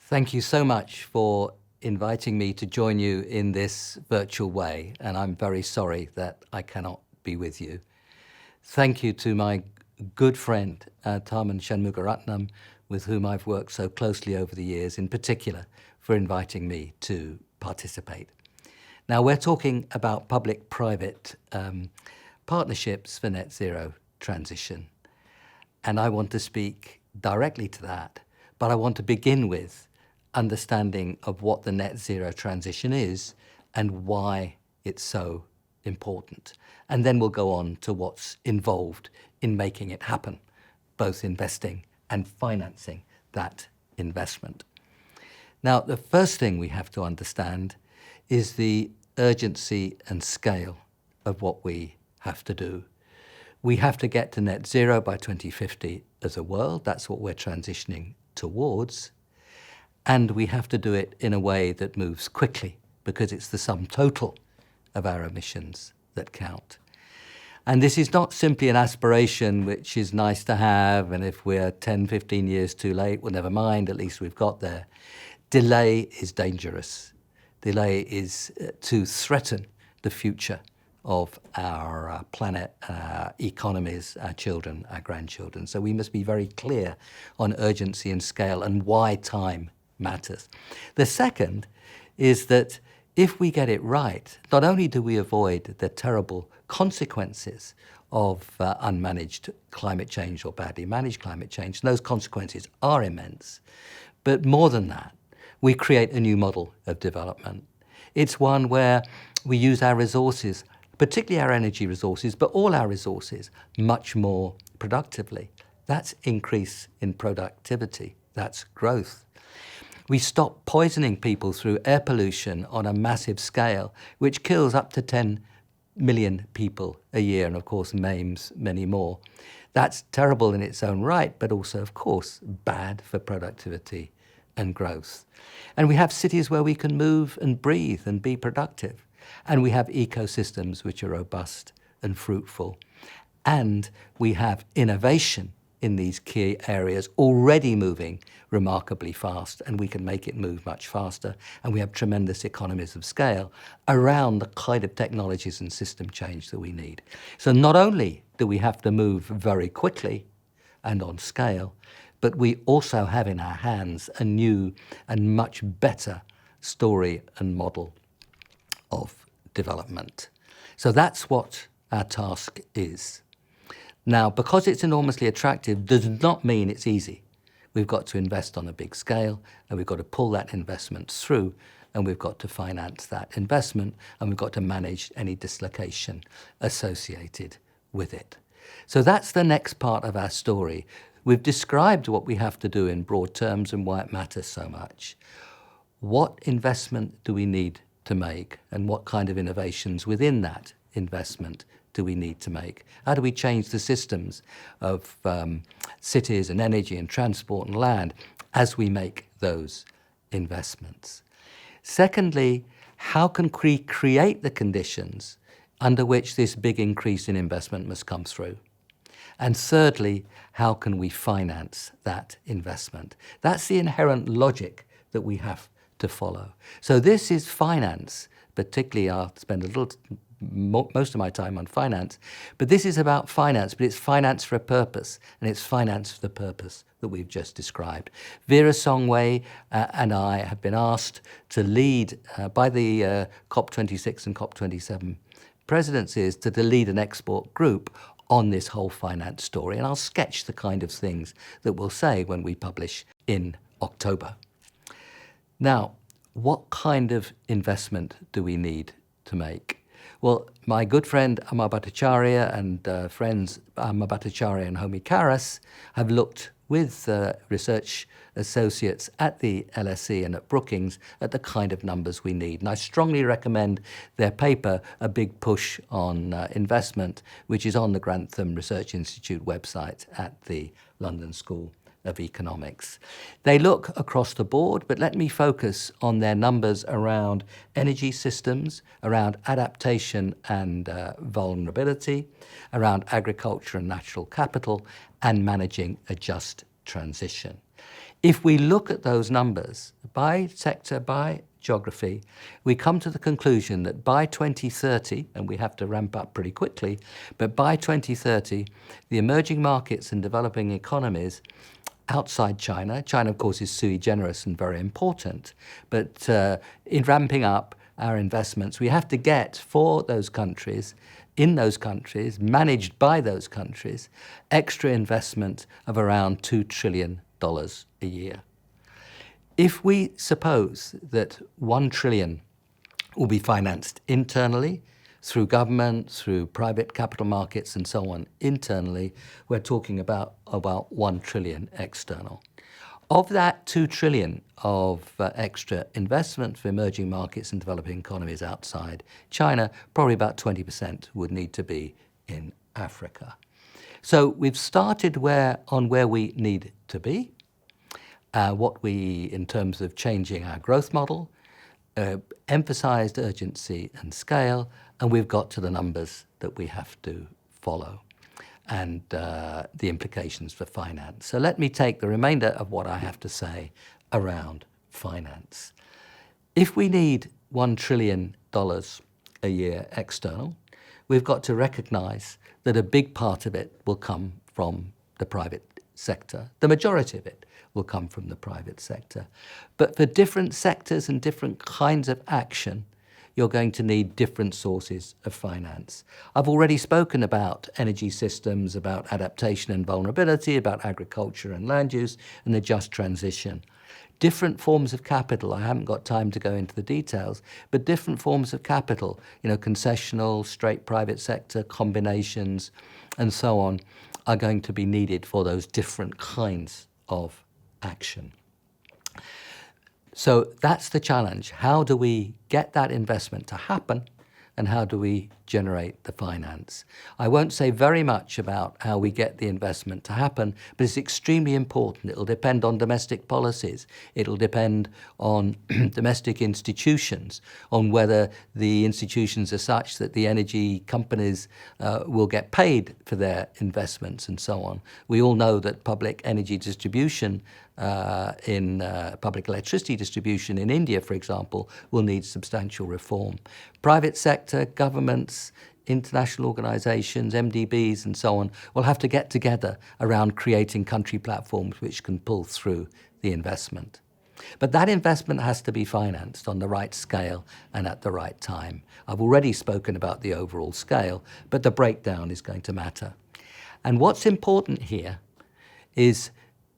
Thank you so much for inviting me to join you in this virtual way, and I'm very sorry that I cannot be with you. Thank you to my good friend, Tharman Shanmugaratnam, with whom I've worked so closely over the years, in particular, for inviting me to participate. Now, we're talking about public-private partnerships for net zero transition, and I want to speak directly to that, but I want to begin with understanding of what the net zero transition is and why it's so important. And then we'll go on to what's involved in making it happen, both investing and financing that investment. Now, the first thing we have to understand is the urgency and scale of what we have to do. We have to get to net zero by 2050 as a world. That's what we're transitioning towards. And we have to do it in a way that moves quickly, because it's the sum total of our emissions that count. And this is not simply an aspiration which is nice to have, and if we're 10, 15 years too late, well, never mind, at least we've got there. Delay is dangerous. Delay is to threaten the future of our planet, our economies, our children, our grandchildren. So we must be very clear on urgency and scale and why time matters. The second is that if we get it right, not only do we avoid the terrible consequences of unmanaged climate change or badly managed climate change, and those consequences are immense, but more than that, we create a new model of development. It's one where we use our resources, particularly our energy resources, but all our resources, much more productively. That's increase in productivity. That's growth. We stop poisoning people through air pollution on a massive scale, which kills up to 10 million people a year and, of course, maims many more. That's terrible in its own right, but also, of course, bad for productivity and growth. And we have cities where we can move and breathe and be productive. And we have ecosystems which are robust and fruitful. And we have innovation in these key areas already moving remarkably fast, and we can make it move much faster. And we have tremendous economies of scale around the kind of technologies and system change that we need. So not only do we have to move very quickly and on scale, but we also have in our hands a new and much better story and model of development. So that's what our task is. Now, because it's enormously attractive does not mean it's easy. We've got to invest on a big scale, and we've got to pull that investment through, and we've got to finance that investment, and we've got to manage any dislocation associated with it. So that's the next part of our story. We've described what we have to do in broad terms and why it matters so much. What investment do we need to make, and what kind of innovations within that investment do we need to make? How do we change the systems of cities and energy and transport and land as we make those investments? Secondly, how can we create the conditions under which this big increase in investment must come through? And thirdly, how can we finance that investment? That's the inherent logic that we have to follow. So this is finance, particularly I'll spend most of my time on finance, but this is about finance, but it's finance for a purpose, and it's finance for the purpose that we've just described. Vera Songway and I have been asked to lead by the COP26 and COP27 presidencies to lead an export group on this whole finance story, and I'll sketch the kind of things that we'll say when we publish in October. Now, what kind of investment do we need to make? Well, my good friend Amar Bhattacharya and friends Amar Bhattacharya and Homi Karas have looked with research associates at the LSE and at Brookings at the kind of numbers we need. And I strongly recommend their paper, A Big Push on Investment, which is on the Grantham Research Institute website at the London School of Economics. They look across the board, but let me focus on their numbers around energy systems, around adaptation and vulnerability, around agriculture and natural capital, and managing a just transition. If we look at those numbers, by sector, by geography, we come to the conclusion that by 2030, and we have to ramp up pretty quickly, but by 2030, the emerging markets and developing economies outside China, China of course is sui generis and very important, but in ramping up our investments, we have to get for those countries, in those countries, managed by those countries, extra investment of around $2 trillion a year. If we suppose that 1 trillion will be financed internally, through government, through private capital markets and so on, internally, we're talking about 1 trillion external. Of that 2 trillion of extra investment for emerging markets and developing economies outside China, probably about 20% would need to be in Africa. So we've started where we need to be, in terms of changing our growth model, emphasized urgency and scale, and we've got to the numbers that we have to follow and the implications for finance. So let me take the remainder of what I have to say around finance. If we need $1 trillion a year external, we've got to recognize that a big part of it will come from the private sector. The majority of it will come from the private sector. But for different sectors and different kinds of action, you're going to need different sources of finance. I've already spoken about energy systems, about adaptation and vulnerability, about agriculture and land use, and the just transition. Different forms of capital, I haven't got time to go into the details, but different forms of capital, concessional, straight private sector, combinations, and so on, are going to be needed for those different kinds of action. So that's the challenge. How do we get that investment to happen, and how do we generate the finance? I won't say very much about how we get the investment to happen, but it's extremely important. It'll depend on domestic policies. It'll depend on domestic institutions, on whether the institutions are such that the energy companies will get paid for their investments and so on. We all know that public energy distribution public electricity distribution in India, for example, will need substantial reform. Private sector, governments, international organizations, MDBs and so on will have to get together around creating country platforms which can pull through the investment. But that investment has to be financed on the right scale and at the right time. I've already spoken about the overall scale, but the breakdown is going to matter. And what's important here is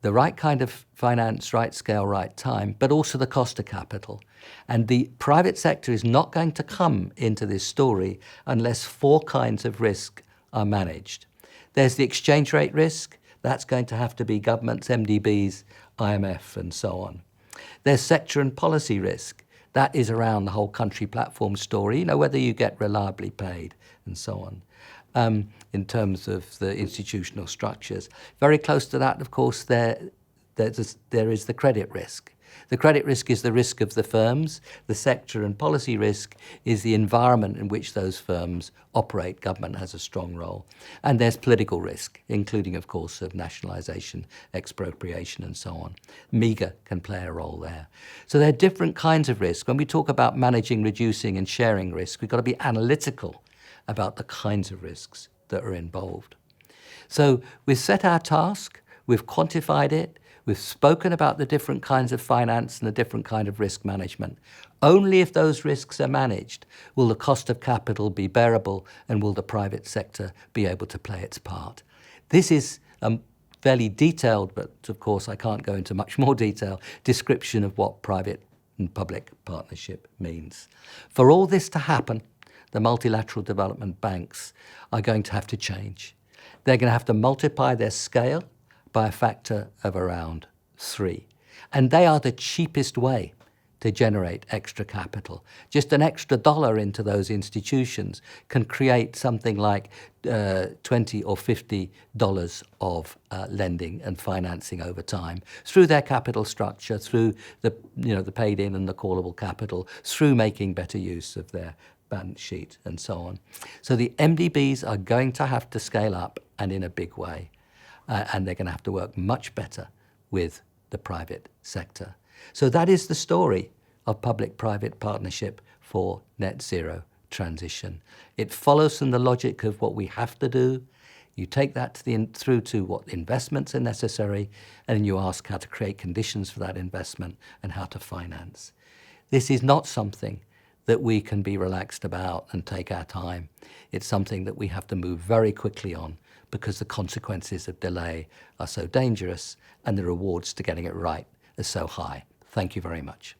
the right kind of finance, right scale, right time, but also the cost of capital. And the private sector is not going to come into this story unless 4 kinds of risk are managed. There's the exchange rate risk. That's going to have to be governments, MDBs, IMF, and so on. There's sector and policy risk. That is around the whole country platform story, whether you get reliably paid and so on. In terms of the institutional structures. Very close to that, of course, there is the credit risk. The credit risk is the risk of the firms. The sector and policy risk is the environment in which those firms operate. Government has a strong role. And there's political risk, including, of course, of nationalization, expropriation, and so on. MEGA can play a role there. So there are different kinds of risk. When we talk about managing, reducing, and sharing risk, we've got to be analytical about the kinds of risks that are involved. So we've set our task, we've quantified it, we've spoken about the different kinds of finance and the different kind of risk management. Only if those risks are managed will the cost of capital be bearable and will the private sector be able to play its part. This is a fairly detailed, but of course I can't go into much more detail, description of what private and public partnership means. For all this to happen, the multilateral development banks are going to have to change. They're going to have to multiply their scale by a factor of around 3. And they are the cheapest way to generate extra capital. Just an extra $1 into those institutions can create something like $20 or $50 of lending and financing over time through their capital structure, through the paid in and the callable capital, through making better use of their balance sheet and so on. So the MDBs are going to have to scale up and in a big way. And they're going to have to work much better with the private sector. So that is the story of public-private partnership for net zero transition. It follows from the logic of what we have to do. You take that through to what investments are necessary, and you ask how to create conditions for that investment and how to finance. This is not something that we can be relaxed about and take our time. It's something that we have to move very quickly on because the consequences of delay are so dangerous and the rewards to getting it right are so high. Thank you very much.